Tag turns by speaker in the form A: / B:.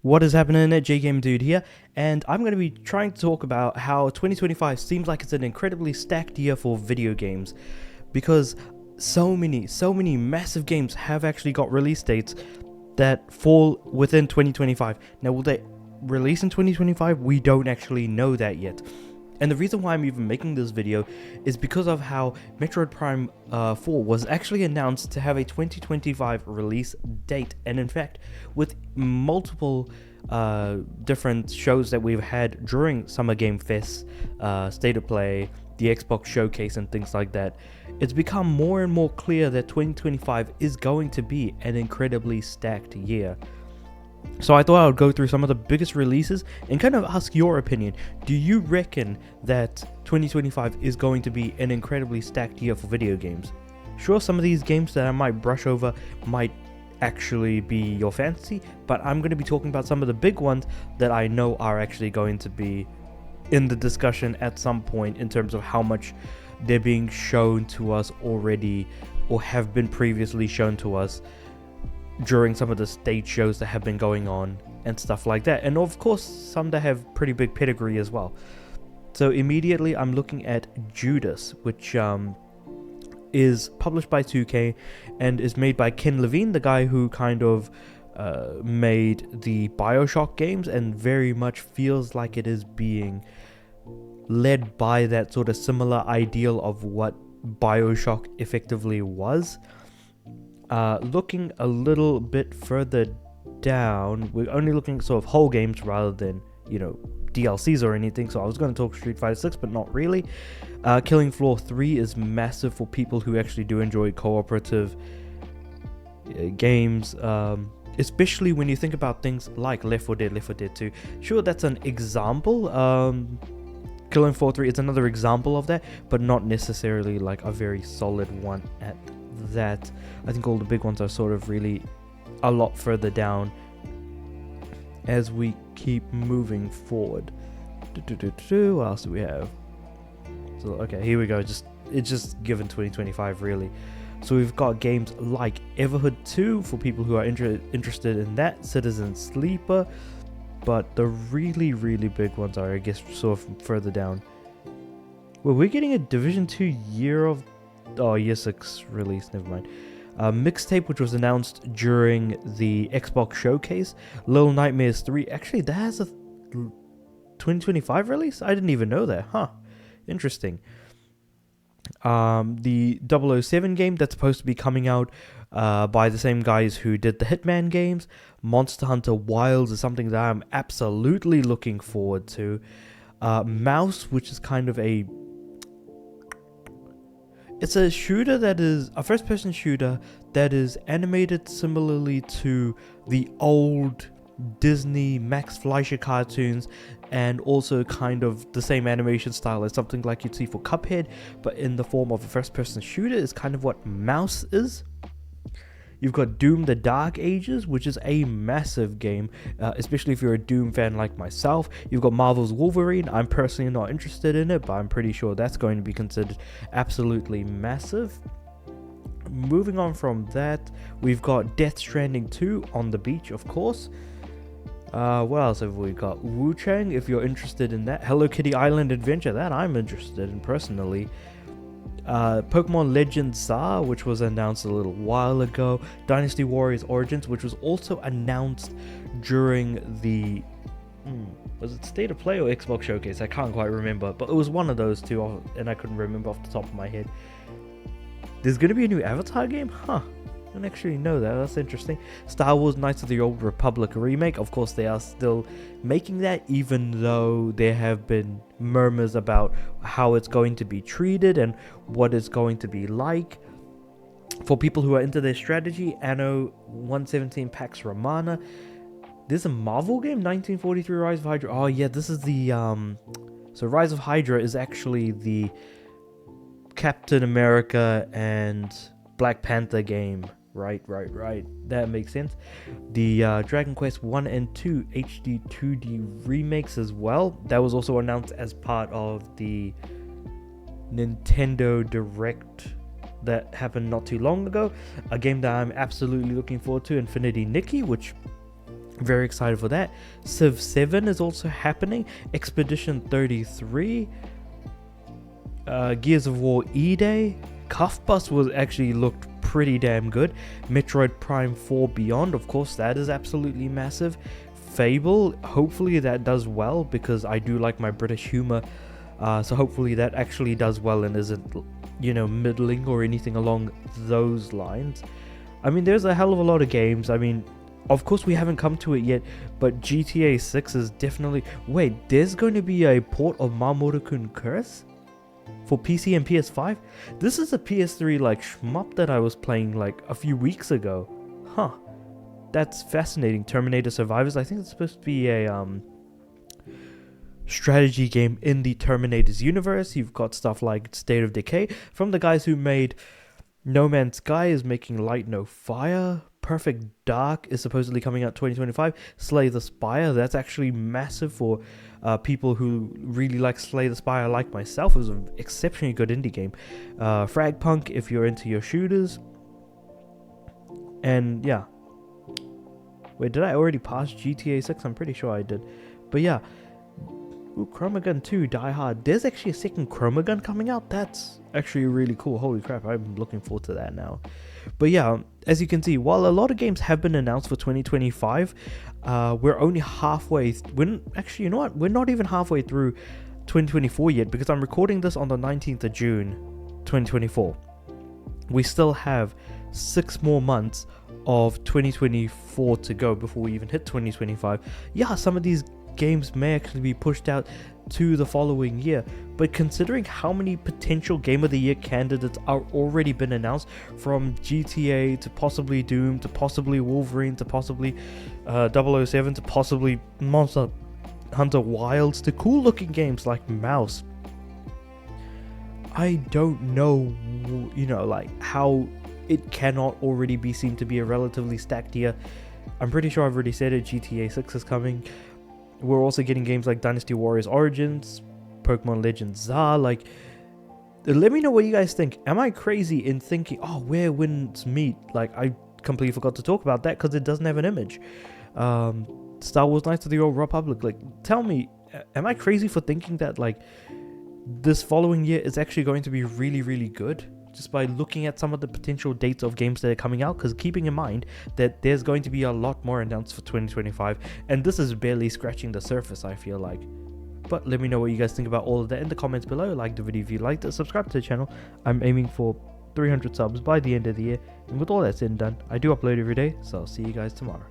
A: What is happening at Game Dude here, and I'm going to be trying to talk about how 2025 seems like it's an incredibly stacked year for video games, because so many massive games have actually got release dates that fall within 2025. Now, will they release in 2025? We don't actually know that yet. And the reason why I'm even making this video is because of how Metroid Prime 4 was actually announced to have a 2025 release date. And in fact, with multiple different shows that we've had during Summer Game Fest, State of Play, the Xbox Showcase and things like that, it's become more and more clear that 2025 is going to be an incredibly stacked year. So I thought I would go through some of the biggest releases and kind of ask your opinion. Do you reckon that 2025 is going to be an incredibly stacked year for video games? Sure, some of these games that I might brush over might actually be your fantasy, but I'm going to be talking about some of the big ones that I know are actually going to be in the discussion at some point in terms of how much they're being shown to us already or have been previously shown to us during some of the stage shows that have been going on and stuff like that, and of course some that have pretty big pedigree as well. So immediately I'm looking at Judas, which is published by 2K and is made by Ken Levine, the guy who kind of made the BioShock games, and very much feels like it is being led by that sort of similar ideal of what BioShock effectively was. Looking a little bit further down, we're only looking at sort of whole games rather than, DLCs or anything. So I was going to talk Street Fighter 6, but not really. Killing Floor 3 is massive for people who actually do enjoy cooperative games, especially when you think about things like Left 4 Dead, Left 4 Dead 2. Sure, that's an example. Killing Floor 3 is another example of that, but not necessarily like a very solid one at that. I think all the big ones are sort of really a lot further down as we keep moving forward. What else do we have? So okay, here we go. It's just given 2025 really. So we've got games like Everhood 2 for people who are interested in that, Citizen Sleeper, but the really big ones are, I guess, sort of further down. Well, we're getting a Division 2 year 6 release, never mind. Mixtape, which was announced during the Xbox Showcase. Little Nightmares 3, actually that has a 2025 release? I didn't even know that, Interesting. The 007 game that's supposed to be coming out by the same guys who did the Hitman games. Monster Hunter Wilds is something that I'm absolutely looking forward to. Mouse, which is kind of it's a shooter that is a first-person shooter that is animated similarly to the old Disney Max Fleischer cartoons, and also kind of the same animation style as something like you'd see for Cuphead, but in the form of a first-person shooter is kind of what Mouse is. You've got Doom the Dark Ages, which is a massive game, especially if you're a Doom fan like myself. You've got Marvel's Wolverine. I'm personally not interested in it, but I'm pretty sure that's going to be considered absolutely massive. Moving on from that, we've got Death Stranding 2 on the beach, of course. What else have we got? Wu Chang, if you're interested in that. Hello Kitty Island Adventure, that I'm interested in personally. Pokemon Legends Star, which was announced a little while ago. Dynasty Warriors Origins, which was also announced during the was it State of Play or Xbox Showcase? I can't quite remember, but it was one of those two, and I couldn't remember off the top of my head. There's gonna be a new Avatar game? I don't actually know that. That's interesting. Star Wars Knights of the Old Republic remake. Of course, they are still making that, even though there have been murmurs about how it's going to be treated and what it's going to be like. For people who are into their strategy, Anno 117 Pax Romana. There's a Marvel game, 1943 Rise of Hydra. Oh yeah, this is the so Rise of Hydra is actually the Captain America and Black Panther game. Right. That makes sense. The Dragon Quest 1 and 2 HD 2D remakes as well. That was also announced as part of the Nintendo Direct that happened not too long ago. A game that I'm absolutely looking forward to, Infinity Nikki, which Very excited for that. Civ 7 is also happening. Expedition 33. Gears of War E-Day. Cuff Bus was actually looked pretty damn good. Metroid Prime 4 Beyond, of course, that is absolutely massive. Fable, hopefully that does well, because I do like my British humor. So hopefully that actually does well and isn't, middling or anything along those lines. I mean, there's a hell of a lot of games. I mean, of course we haven't come to it yet, but GTA 6 is definitely... Wait, there's going to be a port of Mamoru-kun Curse for PC and PS5? This is a PS3 like shmup that I was playing like a few weeks ago. Huh. That's fascinating. Terminator Survivors. I think it's supposed to be a strategy game in the Terminator's universe. You've got stuff like State of Decay from the guys who made No Man's Sky is making Light No Fire. Perfect Dark is supposedly coming out 2025. Slay the Spire, that's actually massive for people who really like Slay the Spire, like myself. It was an exceptionally good indie game. Fragpunk, if you're into your shooters. And yeah. Wait, did I already pass GTA 6? I'm pretty sure I did. But yeah. Ooh, Chromagun 2, Die Hard. There's actually a second Chromagun coming out. That's actually really cool. Holy crap, I'm looking forward to that now. But yeah, as you can see, while a lot of games have been announced for 2025, we're only halfway... Actually, you know what? We're not even halfway through 2024 yet, because I'm recording this on the 19th of June, 2024. We still have 6 more months of 2024 to go before we even hit 2025. Yeah, some of these games may actually be pushed out to the following year, but considering how many potential Game of the Year candidates are already been announced, from GTA to possibly Doom to possibly Wolverine to possibly 007 to possibly Monster Hunter Wilds to cool looking games like Mouse, I don't know, like how it cannot already be seen to be a relatively stacked year. I'm pretty sure I've already said it, GTA 6 is coming. We're also getting games like Dynasty Warriors Origins, Pokemon Legends ZA. Like, let me know what you guys think. Am I crazy in thinking, oh, where winds meet? Like, I completely forgot to talk about that because it doesn't have an image. Star Wars Knights of the Old Republic. Like, tell me, am I crazy for thinking that, like, this following year is actually going to be really, really good? Just by looking at some of the potential dates of games that are coming out, because keeping in mind that there's going to be a lot more announced for 2025, and this is barely scratching the surface, I feel like. But let me know what you guys think about all of that in the comments below. Like the video if you liked it, subscribe to the channel. I'm aiming for 300 subs by the end of the year, and with all that said and done, I do upload every day, so I'll see you guys tomorrow.